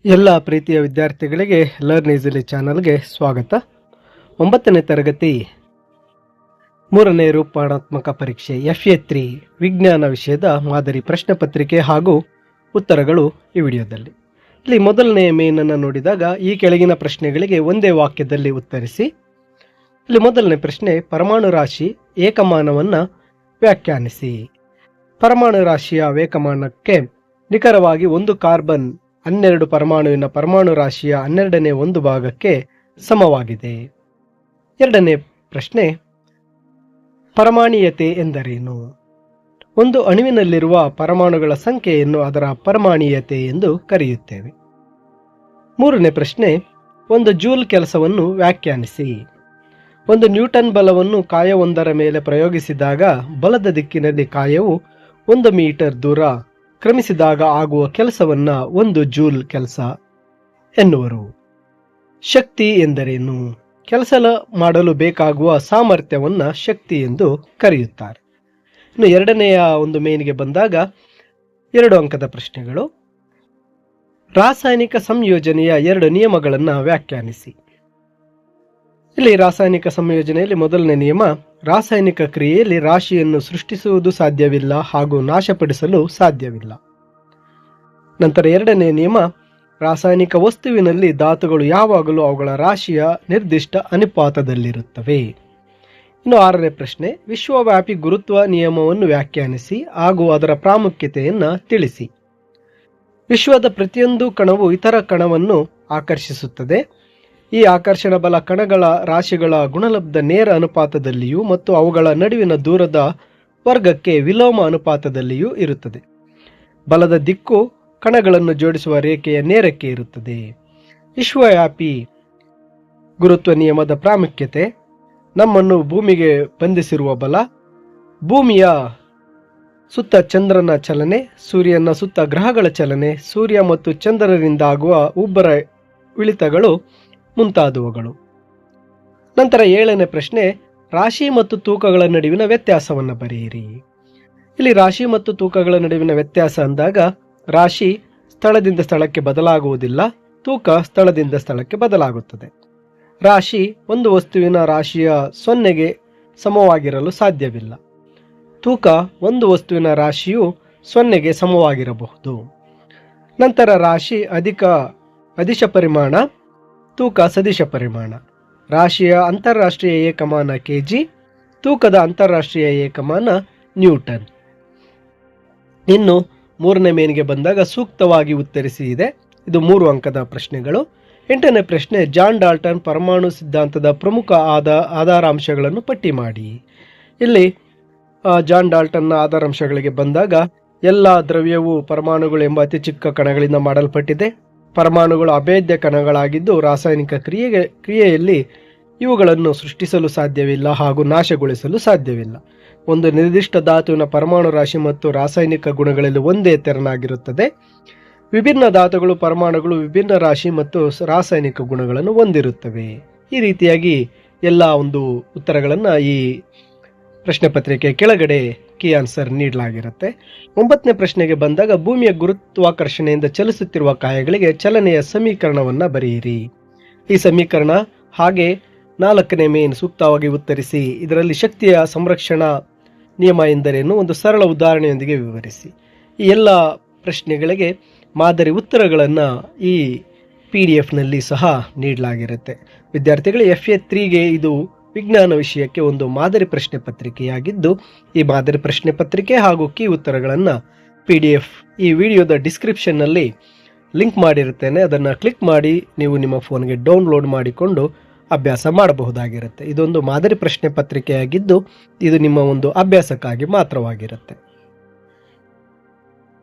ಎಲ್ಲ ಪ್ರೀತಿಯ ವಿದ್ಯಾರ್ಥಿಗಳಿಗೆ ಲರ್ನ್ ಈಸಿಲಿ ಚಾನಲ್ಗೆ ಸ್ವಾಗತ. 9ನೇ ತರಗತಿ 3ನೇ ರೂಪಾತ್ಮಕ ಪರೀಕ್ಷೆ FA3 ವಿಜ್ಞಾನ ವಿಷಯದ ಮಾದರಿ ಪ್ರಶ್ನೆ ಪತ್ರಿಕೆ ಹಾಗೂ ಉತ್ತರಗಳು ಈ ವಿಡಿಯೋದಲ್ಲಿ. ಇಲ್ಲಿ ಮೊದಲನೆಯ ಮೇನನ್ನು ನೋಡಿದಾಗ ಈ ಕೆಳಗಿನ ಪ್ರಶ್ನೆಗಳಿಗೆ ಒಂದೇ ವಾಕ್ಯದಲ್ಲಿ ಉತ್ತರಿಸಿ. ಇಲ್ಲಿ ಮೊದಲನೇ ಪ್ರಶ್ನೆ, ಪರಮಾಣು ರಾಶಿ ಏಕಮಾನವನ್ನು ವ್ಯಾಖ್ಯಾನಿಸಿ. ಪರಮಾಣು ರಾಶಿಯ ಏಕಮಾನಕ್ಕೆ ನಿಖರವಾಗಿ ಒಂದು ಕಾರ್ಬನ್ 12 ಪರಮಾಣುವಿನ ಪರಮಾಣು ರಾಶಿಯ 12ನೇ ಒಂದು ಭಾಗಕ್ಕೆ ಸಮವಾಗಿದೆ. ಎರಡನೇ ಪ್ರಶ್ನೆ, ಪರಮಾಣೀಯತೆ ಎಂದರೇನು? ಒಂದು ಅಣುವಿನಲ್ಲಿರುವ ಪರಮಾಣುಗಳ ಸಂಖ್ಯೆಯನ್ನು ಅದರ ಪರಮಾಣೀಯತೆ ಎಂದು ಕರೆಯುತ್ತೇವೆ. ಮೂರನೇ ಪ್ರಶ್ನೆ, ಒಂದು ಜೂಲ್ ಕೆಲಸವನ್ನು ವ್ಯಾಖ್ಯಾನಿಸಿ. ಒಂದು ನ್ಯೂಟನ್ ಬಲವನ್ನು ಕಾಯವೊಂದರ ಮೇಲೆ ಪ್ರಯೋಗಿಸಿದಾಗ ಬಲದ ದಿಕ್ಕಿನಲ್ಲಿ ಕಾಯವು 1 ಮೀಟರ್ ದೂರ ಕ್ರಮಿಸಿದಾಗ ಆಗುವ ಕೆಲಸವನ್ನ 1 ಜೂಲ್ ಕೆಲಸ ಎನ್ನುವರು. ಶಕ್ತಿ ಎಂದರೇನು? ಕೆಲಸ ಮಾಡಲು ಬೇಕಾಗುವ ಸಾಮರ್ಥ್ಯವನ್ನ ಶಕ್ತಿ ಎಂದು ಕರೆಯುತ್ತಾರೆ. ಇನ್ನು ಎರಡನೆಯ ಒಂದು ಮೇನಿಗೆ ಬಂದಾಗ 2 ಅಂಕದ ಪ್ರಶ್ನೆಗಳು. ರಾಸಾಯನಿಕ ಸಂಯೋಜನೆಯ 2 ನಿಯಮಗಳನ್ನು ವ್ಯಾಖ್ಯಾನಿಸಿ. ಇಲ್ಲಿ ರಾಸಾಯನಿಕ ಸಂಯೋಜನೆಯಲ್ಲಿ ಮೊದಲನೇ ನಿಯಮ, ರಾಸಾಯನಿಕ ಕ್ರಿಯೆಯಲ್ಲಿ ರಾಶಿಯನ್ನು ಸೃಷ್ಟಿಸುವುದು ಸಾಧ್ಯವಿಲ್ಲ ಹಾಗೂ ನಾಶಪಡಿಸಲು ಸಾಧ್ಯವಿಲ್ಲ. ನಂತರ ಎರಡನೇ ನಿಯಮ, ರಾಸಾಯನಿಕ ವಸ್ತುವಿನಲ್ಲಿ ಧಾತುಗಳು ಯಾವಾಗಲೂ ಅವುಗಳ ರಾಶಿಯ ನಿರ್ದಿಷ್ಟ ಅನುಪಾತದಲ್ಲಿರುತ್ತವೆ. ಇನ್ನು 6ನೇ ಪ್ರಶ್ನೆ, ವಿಶ್ವವ್ಯಾಪಿ ಗುರುತ್ವ ನಿಯಮವನ್ನು ವ್ಯಾಖ್ಯಾನಿಸಿ ಹಾಗೂ ಅದರ ಪ್ರಾಮುಖ್ಯತೆಯನ್ನು ತಿಳಿಸಿ. ವಿಶ್ವದ ಪ್ರತಿಯೊಂದು ಕಣವು ಇತರ ಕಣವನ್ನು ಆಕರ್ಷಿಸುತ್ತದೆ. ಈ ಆಕರ್ಷಣ ಬಲ ಕಣಗಳ ರಾಶಿಗಳ ಗುಣಲಬ್ಧ ನೇರ ಅನುಪಾತದಲ್ಲಿಯೂ ಮತ್ತು ಅವುಗಳ ನಡುವಿನ ದೂರದ ವರ್ಗಕ್ಕೆ ವಿಲೋಮ ಅನುಪಾತದಲ್ಲಿಯೂ ಇರುತ್ತದೆ. ಬಲದ ದಿಕ್ಕು ಕಣಗಳನ್ನು ಜೋಡಿಸುವ ರೇಖೆಯ ನೇರಕ್ಕೆ ಇರುತ್ತದೆ. ವಿಶ್ವವ್ಯಾಪಿ ಗುರುತ್ವ ನಿಯಮದ ಪ್ರಾಮುಖ್ಯತೆ: ನಮ್ಮನ್ನು ಭೂಮಿಗೆ ಬಂಧಿಸಿರುವ ಬಲ, ಭೂಮಿಯ ಸುತ್ತ ಚಂದ್ರನ ಚಲನೆ, ಸೂರ್ಯನ ಸುತ್ತ ಗ್ರಹಗಳ ಚಲನೆ, ಸೂರ್ಯ ಮತ್ತು ಚಂದ್ರರಿಂದ ಆಗುವ ಉಬ್ಬರ ಇಳಿತಗಳು ಮುಂತಾದವುಗಳು. ನಂತರ 7ನೇ ಪ್ರಶ್ನೆ, ರಾಶಿ ಮತ್ತು ತೂಕಗಳ ನಡುವಿನ ವ್ಯತ್ಯಾಸವನ್ನು ಬರೆಯಿರಿ. ಇಲ್ಲಿ ರಾಶಿ ಮತ್ತು ತೂಕಗಳ ನಡುವಿನ ವ್ಯತ್ಯಾಸ ಅಂದಾಗ ರಾಶಿ ಸ್ಥಳದಿಂದ ಸ್ಥಳಕ್ಕೆ ಬದಲಾಗುವುದಿಲ್ಲ, ತೂಕ ಸ್ಥಳದಿಂದ ಸ್ಥಳಕ್ಕೆ ಬದಲಾಗುತ್ತದೆ. ರಾಶಿ ಒಂದು ವಸ್ತುವಿನ ರಾಶಿಯ 0ಗೆ ಸಮವಾಗಿರಲು ಸಾಧ್ಯವಿಲ್ಲ. ತೂಕ ಒಂದು ವಸ್ತುವಿನ ರಾಶಿಯು 0ಗೆ ಸಮವಾಗಿರಬಹುದು. ನಂತರ ರಾಶಿ ಅದಿಶ ಪರಿಮಾಣ, ತೂಕ ಸದಿಶ ಪರಿಮಾಣ. ರಾಶಿಯ ಅಂತಾರಾಷ್ಟ್ರೀಯ ಏಕಮಾನ ಕೆಜಿ, ತೂಕದ ಅಂತಾರಾಷ್ಟ್ರೀಯ ಏಕಮಾನ ನ್ಯೂಟನ್. ಇನ್ನು 3ನೇ ಮೇನಿಗೆ ಬಂದಾಗ ಸೂಕ್ತವಾಗಿ ಉತ್ತರಿಸಿ ಇದೆ. ಇದು 3 ಅಂಕದ ಪ್ರಶ್ನೆಗಳು. 8ನೇ ಪ್ರಶ್ನೆ, ಜಾನ್ ಡಾಲ್ಟನ್ ಪರಮಾಣು ಸಿದ್ಧಾಂತದ ಪ್ರಮುಖ ಆಧಾರಾಂಶಗಳನ್ನು ಪಟ್ಟಿ ಮಾಡಿ. ಇಲ್ಲಿ ಜಾನ್ ಡಾಲ್ಟನ್ನ ಆಧಾರಾಂಶಗಳಿಗೆ ಬಂದಾಗ ಎಲ್ಲ ದ್ರವ್ಯವು ಪರಮಾಣುಗಳು ಎಂಬ ಅತಿ ಚಿಕ್ಕ ಕಣಗಳಿಂದ ಮಾಡಲ್ಪಟ್ಟಿದೆ. ಪರಮಾಣುಗಳು ಅಭೇದ್ಯ ಕಣಗಳಾಗಿದ್ದು ರಾಸಾಯನಿಕ ಕ್ರಿಯೆಯಲ್ಲಿ ಇವುಗಳನ್ನು ಸೃಷ್ಟಿಸಲು ಸಾಧ್ಯವಿಲ್ಲ ಹಾಗೂ ನಾಶಗೊಳಿಸಲು ಸಾಧ್ಯವಿಲ್ಲ. ಒಂದು ನಿರ್ದಿಷ್ಟ ಧಾತುವಿನ ಪರಮಾಣು ರಾಶಿ ಮತ್ತು ರಾಸಾಯನಿಕ ಗುಣಗಳಲ್ಲಿ ಒಂದೇ ತೆರನಾಗಿರುತ್ತದೆ. ವಿಭಿನ್ನ ಧಾತುಗಳು ಪರಮಾಣುಗಳು ವಿಭಿನ್ನ ರಾಶಿ ಮತ್ತು ರಾಸಾಯನಿಕ ಗುಣಗಳನ್ನು ಹೊಂದಿರುತ್ತವೆ. ಈ ರೀತಿಯಾಗಿ ಎಲ್ಲ ಒಂದು ಉತ್ತರಗಳನ್ನು ಈ ಪ್ರಶ್ನೆ ಪತ್ರಿಕೆ ಕೆಳಗಡೆ ಕೀ ಆನ್ಸರ್ ನೀಡಲಾಗಿರುತ್ತೆ. 9ನೇ ಪ್ರಶ್ನೆಗೆ ಬಂದಾಗ ಭೂಮಿಯ ಗುರುತ್ವಾಕರ್ಷಣೆಯಿಂದ ಚಲಿಸುತ್ತಿರುವ ಕಾಯಗಳಿಗೆ ಚಲನೆಯ ಸಮೀಕರಣವನ್ನು ಬರೆಯಿರಿ. ಈ ಸಮೀಕರಣ ಹಾಗೆ 4ನೇ ಮೇನ್ ಸೂಕ್ತವಾಗಿ ಉತ್ತರಿಸಿ. ಇದರಲ್ಲಿ ಶಕ್ತಿಯ ಸಂರಕ್ಷಣಾ ನಿಯಮ ಎಂದರೇನು ಒಂದು ಸರಳ ಉದಾಹರಣೆಯೊಂದಿಗೆ ವಿವರಿಸಿ. ಈ ಎಲ್ಲ ಪ್ರಶ್ನೆಗಳಿಗೆ ಮಾದರಿ ಉತ್ತರಗಳನ್ನು ಈ PDF-ನಲ್ಲಿ ಸಹ ನೀಡಲಾಗಿರುತ್ತೆ. ವಿದ್ಯಾರ್ಥಿಗಳು FA3ಗೆ ಇದು ವಿಜ್ಞಾನ ವಿಷಯಕ್ಕೆ ಒಂದು ಮಾದರಿ ಪ್ರಶ್ನೆ ಪತ್ರಿಕೆಯಾಗಿದ್ದು, ಈ ಮಾದರಿ ಪ್ರಶ್ನೆ ಪತ್ರಿಕೆ ಹಾಗೂ ಕೀ ಉತ್ತರಗಳನ್ನು PDF ಈ ವಿಡಿಯೋದ ಡಿಸ್ಕ್ರಿಪ್ಷನ್ನಲ್ಲಿ ಲಿಂಕ್ ಮಾಡಿರುತ್ತೇನೆ. ಅದನ್ನು ಕ್ಲಿಕ್ ಮಾಡಿ ನೀವು ನಿಮ್ಮ ಫೋನ್ಗೆ ಡೌನ್ಲೋಡ್ ಮಾಡಿಕೊಂಡು ಅಭ್ಯಾಸ ಮಾಡಬಹುದಾಗಿರುತ್ತೆ. ಇದೊಂದು ಮಾದರಿ ಪ್ರಶ್ನೆ ಪತ್ರಿಕೆಯಾಗಿದ್ದು ಇದು ನಿಮ್ಮ ಒಂದು ಅಭ್ಯಾಸಕ್ಕಾಗಿ ಮಾತ್ರವಾಗಿರುತ್ತೆ.